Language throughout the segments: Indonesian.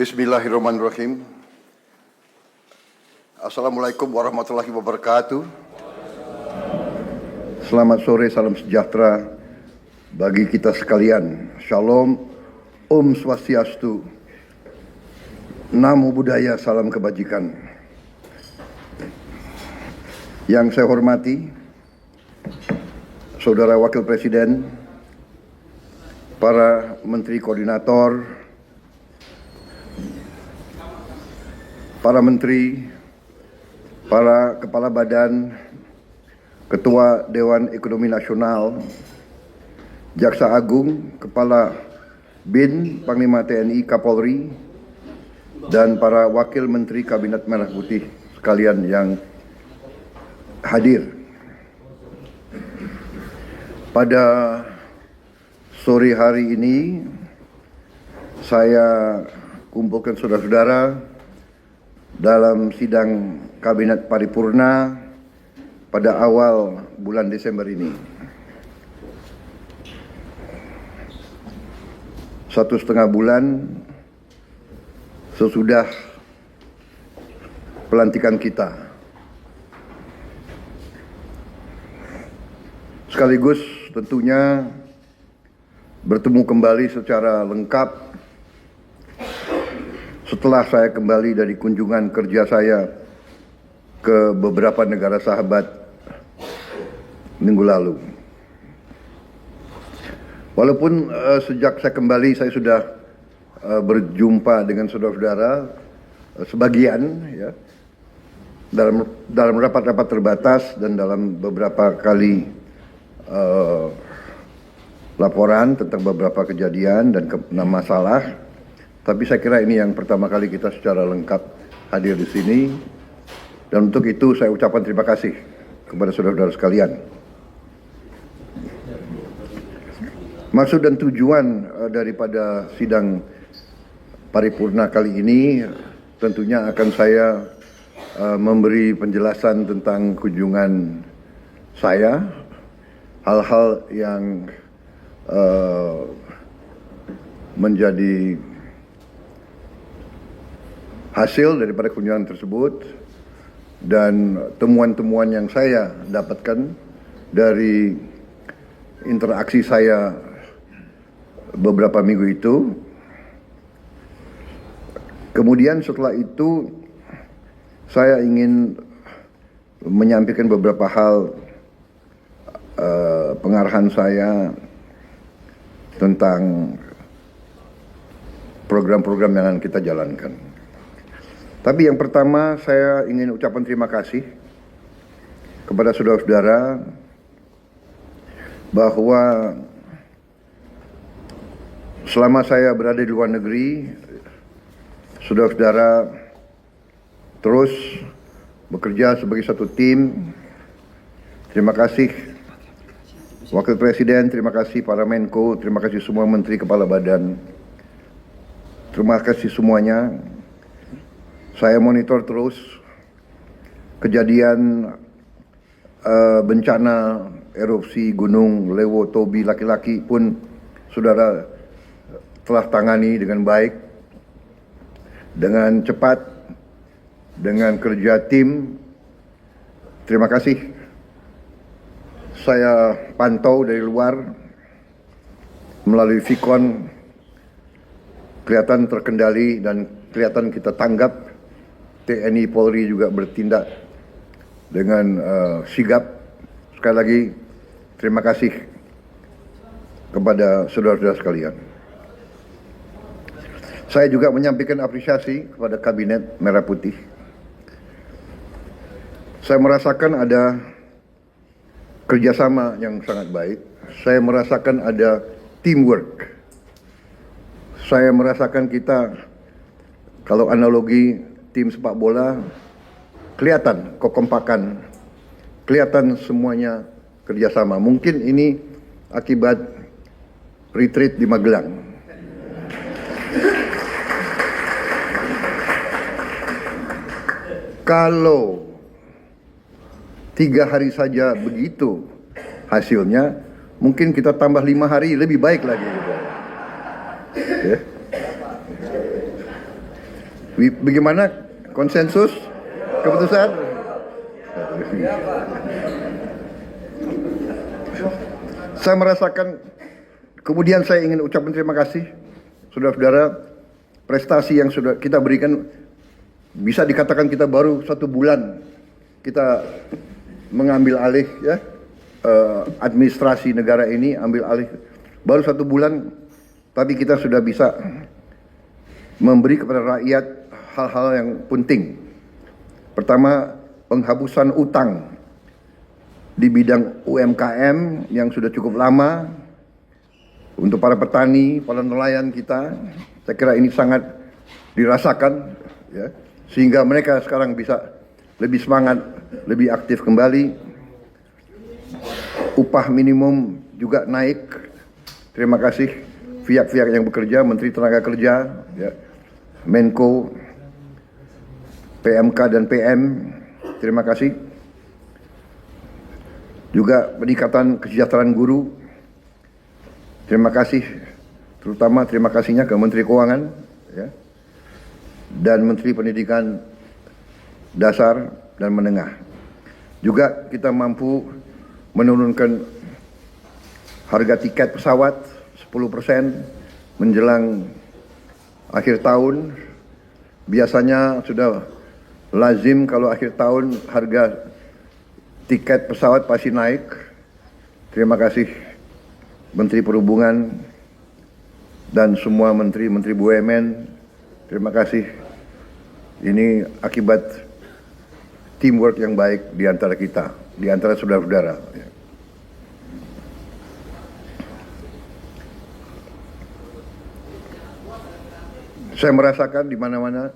Bismillahirrahmanirrahim. Assalamualaikum warahmatullahi wabarakatuh. Selamat sore, salam sejahtera bagi kita sekalian. Shalom, Om Swastiastu, Namo Buddhaya, salam kebajikan. Yang saya hormati, Saudara Wakil Presiden, para Menteri Koordinator, para Menteri, para Kepala Badan, Ketua Dewan Ekonomi Nasional, Jaksa Agung, Kepala BIN, Panglima TNI, Kapolri, dan para Wakil Menteri Kabinet Merah Putih sekalian yang hadir. Pada sore hari ini, saya kumpulkan saudara-saudara dalam sidang Kabinet Paripurna pada awal bulan Desember ini. 1,5 bulan sesudah pelantikan kita. Sekaligus tentunya bertemu kembali secara lengkap setelah saya kembali dari kunjungan kerja saya ke beberapa negara sahabat minggu lalu. Walaupun sejak saya kembali saya sudah berjumpa dengan saudara-saudara sebagian ya dalam rapat-rapat terbatas dan dalam beberapa kali laporan tentang beberapa kejadian dan masalah. Tapi saya kira ini yang pertama kali kita secara lengkap hadir di sini. Dan untuk itu saya ucapkan terima kasih kepada saudara-saudara sekalian. Maksud dan tujuan daripada sidang paripurna kali ini tentunya akan saya memberi penjelasan tentang kunjungan saya, hal-hal yang menjadi hasil daripada kunjungan tersebut dan temuan-temuan yang saya dapatkan dari interaksi saya beberapa minggu itu. Kemudian setelah itu saya ingin menyampaikan beberapa hal pengarahan saya tentang program-program yang akan kita jalankan. Tapi yang pertama saya ingin ucapkan terima kasih kepada saudara-saudara bahwa selama saya berada di luar negeri, saudara-saudara terus bekerja sebagai satu tim. Terima kasih Wakil Presiden, terima kasih para Menko, terima kasih semua Menteri Kepala Badan. Terima kasih semuanya. Saya monitor terus kejadian bencana erupsi Gunung Lewo Tobi Laki-Laki pun saudara telah tangani dengan baik, dengan cepat, dengan kerja tim. Terima kasih. Saya pantau dari luar melalui Vicon, kelihatan terkendali dan kelihatan kita tanggap. TNI Polri juga bertindak dengan sigap. Sekali lagi terima kasih kepada saudara-saudara sekalian. Saya juga menyampaikan apresiasi kepada Kabinet Merah Putih. Saya merasakan ada kerjasama yang sangat baik. Saya merasakan ada teamwork. Saya merasakan kita, kalau analogi tim sepak bola, kelihatan kekompakan, kelihatan semuanya kerjasama. Mungkin ini akibat retreat di Magelang. Kalau 3 hari saja begitu hasilnya, mungkin kita tambah 5 hari lebih baik lagi. Okay. Bagaimana konsensus keputusan? Saya merasakan, kemudian saya ingin ucapkan terima kasih, saudara-saudara, prestasi yang sudah kita berikan. Bisa dikatakan kita baru 1 bulan kita mengambil alih ya administrasi negara ini, ambil alih baru 1 bulan, tapi kita sudah bisa memberi kepada rakyat hal-hal yang penting. Pertama, penghapusan utang di bidang UMKM yang sudah cukup lama untuk para petani, para nelayan kita. Saya kira ini sangat dirasakan ya, sehingga mereka sekarang bisa lebih semangat, lebih aktif kembali. Upah minimum juga naik. Terima kasih pihak-pihak yang bekerja, Menteri Tenaga Kerja, ya, Menko, PMK dan PM. Terima kasih. Juga peningkatan kesejahteraan guru. Terima kasih, terutama terima kasihnya ke Menteri Keuangan, ya, dan Menteri Pendidikan Dasar dan Menengah. Juga kita mampu menurunkan harga tiket pesawat 10% menjelang akhir tahun. Biasanya sudah lazim kalau akhir tahun harga tiket pesawat pasti naik. Terima kasih Menteri Perhubungan dan semua menteri-menteri BUMN. Terima kasih. Ini akibat teamwork yang baik di antara kita, di antara saudara-saudara. Saya merasakan di mana-mana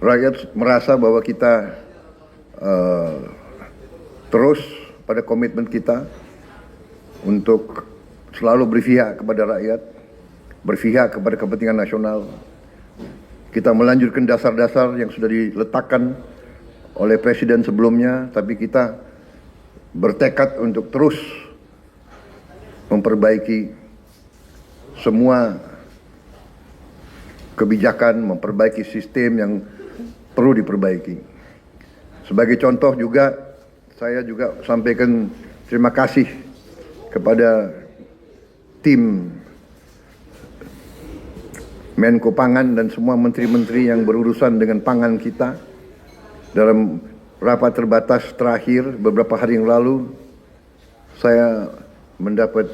rakyat merasa bahwa kita terus pada komitmen kita untuk selalu berpihak kepada rakyat, berpihak kepada kepentingan nasional. Kita melanjutkan dasar-dasar yang sudah diletakkan oleh Presiden sebelumnya, tapi kita bertekad untuk terus memperbaiki semua kebijakan, memperbaiki sistem yang perlu diperbaiki. Sebagai contoh juga, saya juga sampaikan terima kasih kepada tim Menko Pangan dan semua menteri-menteri yang berurusan dengan pangan kita. Dalam rapat terbatas terakhir beberapa hari yang lalu, saya mendapat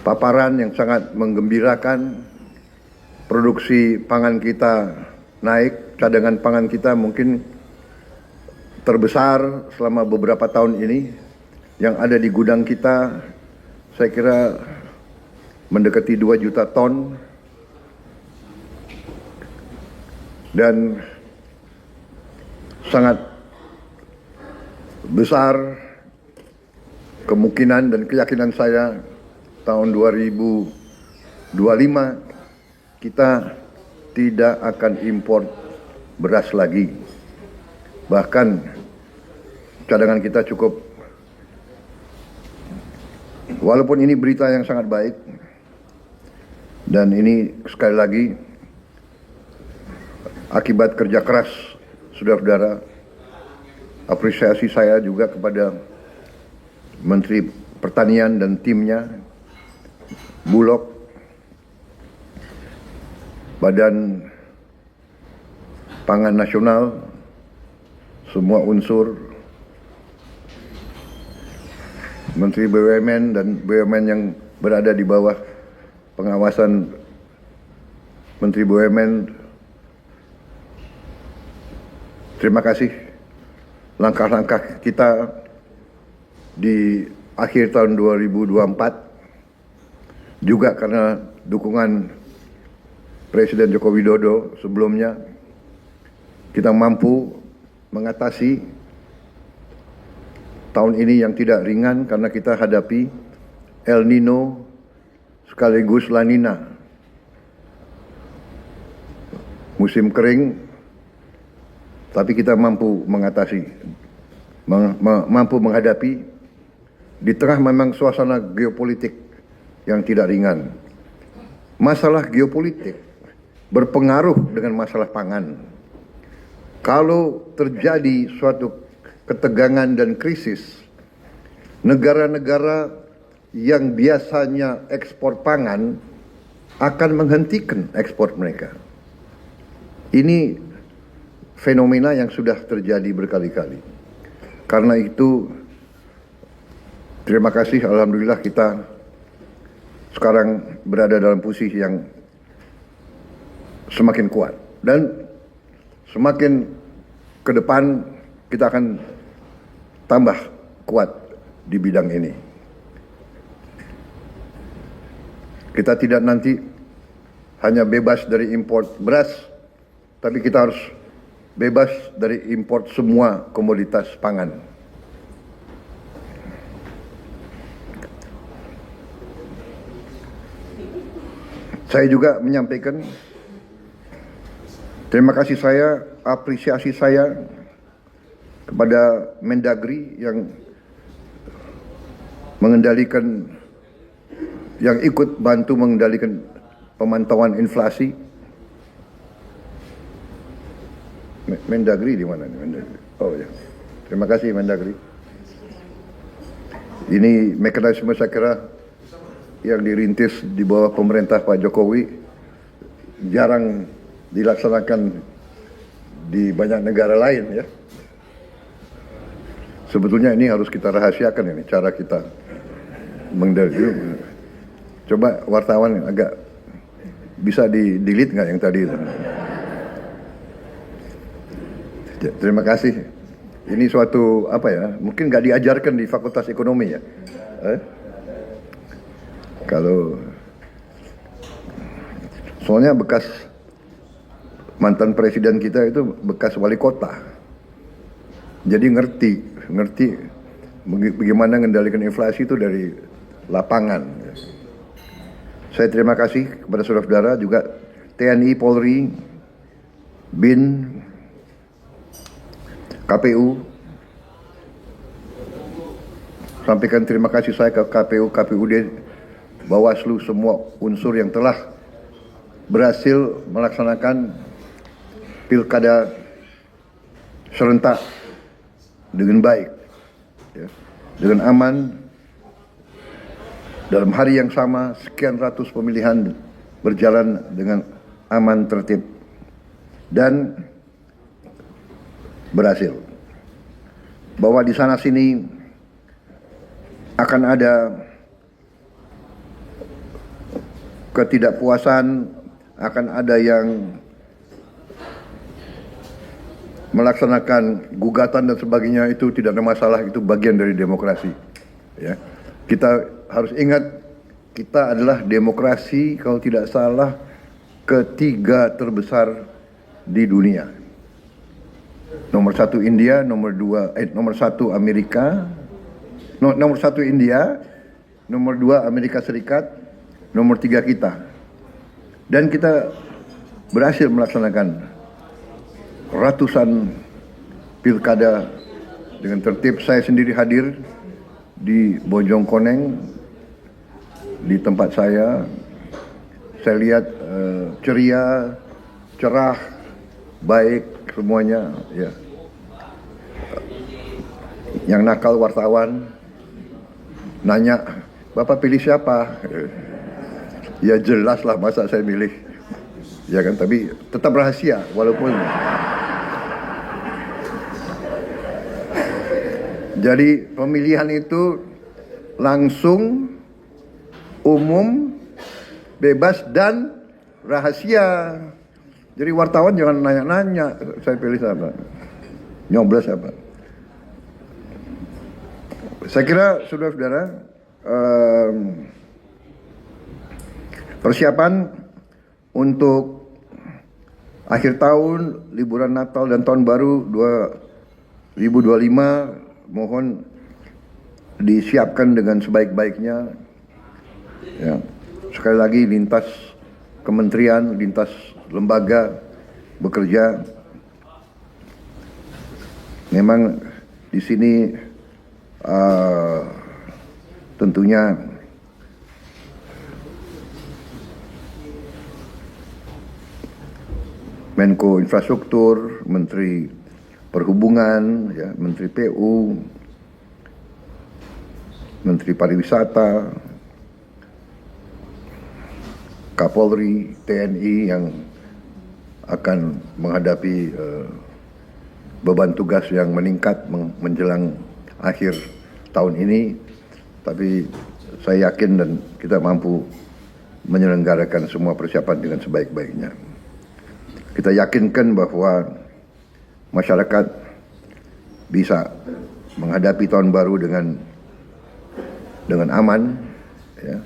paparan yang sangat menggembirakan. Produksi pangan kita naik, cadangan pangan kita mungkin terbesar selama beberapa tahun ini. Yang ada di gudang kita, saya kira mendekati 2 juta ton. Dan sangat besar kemungkinan dan keyakinan saya tahun 2025 kita tidak akan impor beras lagi. Bahkan cadangan kita cukup. Walaupun ini berita yang sangat baik, dan ini sekali lagi akibat kerja keras saudara-saudara. Apresiasi saya juga kepada Menteri Pertanian dan timnya, Bulog, Badan Pangan Nasional, semua unsur, Menteri BUMN dan BUMN yang berada di bawah pengawasan Menteri BUMN. Terima kasih. Langkah-langkah kita di akhir tahun 2024 juga karena dukungan Presiden Joko Widodo sebelumnya, kita mampu mengatasi tahun ini yang tidak ringan karena kita hadapi El Nino sekaligus La Nina. Musim kering, tapi kita mampu mengatasi, mampu menghadapi di tengah memang suasana geopolitik yang tidak ringan. Masalah geopolitik berpengaruh dengan masalah pangan. Kalau terjadi suatu ketegangan dan krisis, negara-negara yang biasanya ekspor pangan akan menghentikan ekspor mereka. Ini fenomena yang sudah terjadi berkali-kali. Karena itu, terima kasih, alhamdulillah kita sekarang berada dalam posisi yang semakin kuat. Dan semakin ke depan kita akan tambah kuat di bidang ini. Kita tidak nanti hanya bebas dari import beras, tapi kita harus bebas dari import semua komoditas pangan. Saya juga menyampaikan terima kasih saya, apresiasi saya kepada Mendagri yang mengendalikan, yang ikut bantu mengendalikan pemantauan inflasi. Mendagri di mana? Oh ya, terima kasih Mendagri. Ini mekanisme saya kira yang dirintis di bawah pemerintah Pak Jokowi jarang dilaksanakan di banyak negara lain ya. Sebetulnya ini harus kita rahasiakan ini cara kita mengendalikan. Coba wartawan agak bisa di-delete nggak yang tadi itu? Terima kasih. Ini suatu apa ya? Mungkin nggak diajarkan di Fakultas Ekonomi ya. Kalau soalnya bekas mantan presiden kita itu bekas wali kota, jadi ngerti bagaimana mengendalikan inflasi itu dari lapangan. Saya terima kasih kepada saudara-saudara juga TNI, Polri, BIN, KPU. Sampaikan terima kasih saya ke KPU, KPUD, Bawaslu, semua unsur yang telah berhasil melaksanakan pilkada serentak dengan baik, ya, dengan aman. Dalam hari yang sama, sekian ratus pemilihan berjalan dengan aman, tertib, dan berhasil. Bahwa di sana sini akan ada ketidakpuasan, akan ada yang melaksanakan gugatan dan sebagainya, itu tidak ada masalah, itu bagian dari demokrasi. Ya. Kita harus ingat, kita adalah demokrasi kalau tidak salah ketiga terbesar di dunia. Nomor satu India, nomor satu Amerika, nomor satu India, nomor dua Amerika Serikat, nomor tiga kita. Dan kita berhasil melaksanakan ratusan pilkada dengan tertib. Saya sendiri hadir di Bojongkoneng, di tempat saya lihat ceria, cerah, baik semuanya. Ya. Yang nakal wartawan nanya, Bapak pilih siapa? Ya jelas lah, masa saya milih, ya kan, tapi tetap rahasia walaupun. Jadi pemilihan itu langsung, umum, bebas, dan rahasia. Jadi wartawan jangan nanya-nanya saya pilih siapa, nyoblos siapa. Saya kira saudara-saudara, persiapan untuk akhir tahun, liburan Natal dan Tahun Baru 2025 mohon disiapkan dengan sebaik-baiknya. Ya. Sekali lagi, lintas kementerian, lintas lembaga bekerja. Memang di sini tentunya Menko Infrastruktur, Menteri Perhubungan, ya, Menteri PU, Menteri Pariwisata, Kapolri, TNI yang akan menghadapi beban tugas yang meningkat menjelang akhir tahun ini. Tapi saya yakin dan kita mampu menyelenggarakan semua persiapan dengan sebaik-baiknya. Kita yakinkan bahwa masyarakat bisa menghadapi tahun baru dengan aman, ya,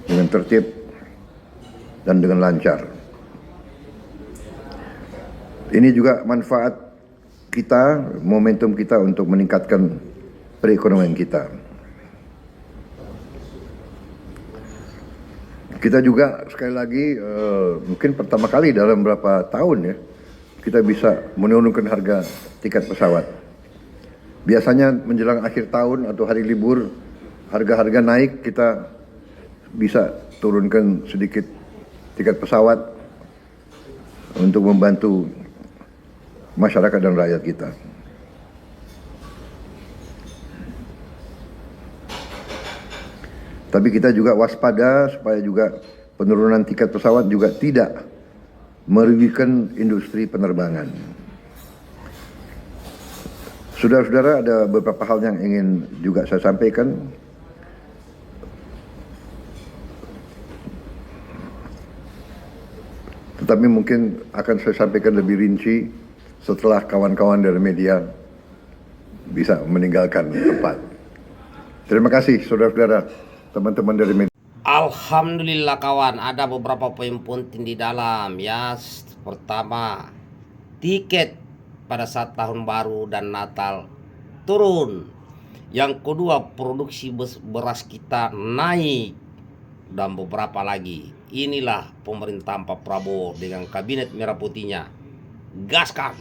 dengan tertib dan dengan lancar. Ini juga manfaat kita, momentum kita untuk meningkatkan perekonomian kita. Kita juga sekali lagi mungkin pertama kali dalam beberapa tahun ya kita bisa menurunkan harga tiket pesawat. Biasanya menjelang akhir tahun atau hari libur harga-harga naik, kita bisa turunkan sedikit tiket pesawat untuk membantu masyarakat dan rakyat kita. Tapi kita juga waspada supaya juga penurunan tiket pesawat juga tidak merugikan industri penerbangan. Saudara-saudara, ada beberapa hal yang ingin juga saya sampaikan. Tetapi mungkin akan saya sampaikan lebih rinci setelah kawan-kawan dari media bisa meninggalkan tempat. Terima kasih saudara-saudara, teman-teman dari media. Alhamdulillah kawan, ada beberapa poin penting di dalam ya. Pertama, tiket pada saat tahun baru dan Natal turun. Yang kedua, produksi beras kita naik. Dan beberapa lagi. Inilah pemerintahan Pak Prabowo dengan kabinet merah putihnya. Gaskan!